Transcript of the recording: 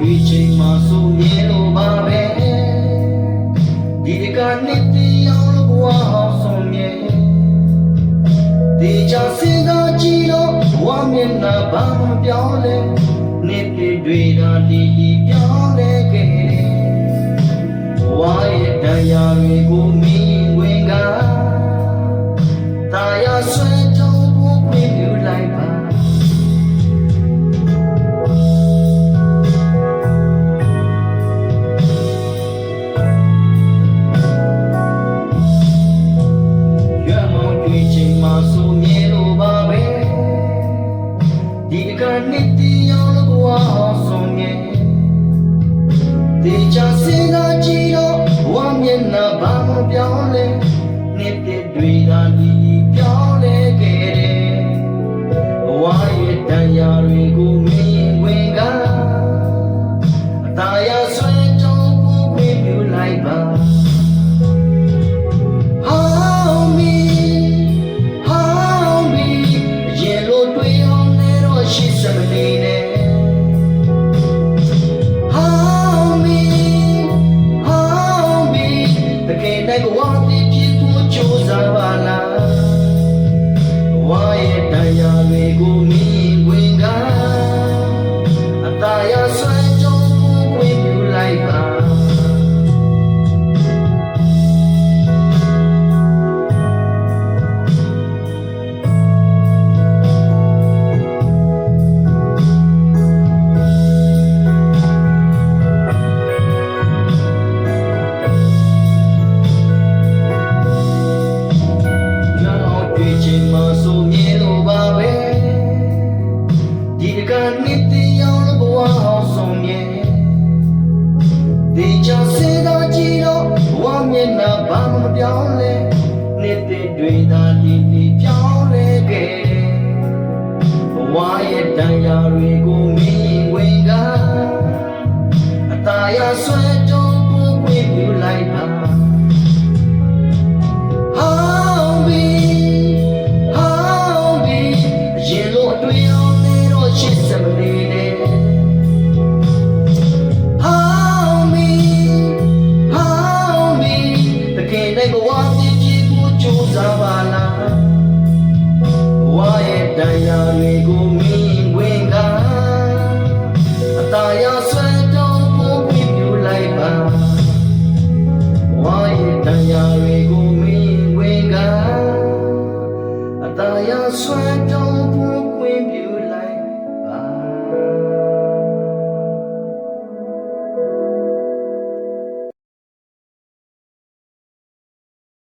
တွေ့ချိန်မှာဆိုမြင်လို့ပါပဲဒီကနေ့တရားလို့ဘဝအောင်ဆုံးမြဲဒီချစဉ်းစားကြည့်တော့ဘဝမျက်နှာဘာမှပြောင်းလဲနေ့တွေသာဒီပြောင်းလဲခဲ့ဘဝရဲ့တရားတွေကိုမြင်ဝင်ကတာယာဆွဲတုံးဖို့ပြည့်ယူလိုက်ပါဆိုမြင်လို့ပါပဲဒီကနေ့တရားလို့ဘဝအောင်ဆုံးမြဲဒီချစဉ်းစားကြည့်တော့ဘဝမျက်နှာဘာမှပြောင်းလဲနေ့တွေသာဒီပြောင်းလဲခဲ့တယ်ဘဝရဲ့တရားတွေကိုမြင်ဝင်ကအသာရဆွဲတုံးဖို့ခွင့်ပြုလိုက်ပါဘဝတည်ဖြစ်ဖို့ကြိုးစားပါလားဘဝရဲ့တရားတွေကိုမြင်ဝင်ကအသာရဆွဲကြုံဖို့ခွင့်ပြုလိုက်ပါဆိုမြင်လို့ပါပဲဒီကနေ့တရားလို့ဘဝအောင်ဆုံးမြဲဒီချစဉ်းစားကြည့်တော့ဘဝမျက်နှာဘာမှပြောင်းလဲနေ့တွေသာဒီပြောင်းလဲခဲ့ဘဝရဲ့တရားတွေကိုမြင်ဝင်ကအသာရဆွဲတုံးဖို့ခွင့်ပြုလိုက်ပါဘဝတည်ဖြစ်ဖို့ကြိုးစားပါလားဘဝရဲ့တရားတွေကိုမြင်ဝင်ကအသာရဆွဲတုံးဖို့ခွင့်ပြုလိုက်ပါဘဝရဲ့တရားတွေကိုမြင်ဝင်ကအသာရဆွဲတုံးဖို့ခွင့်ပြု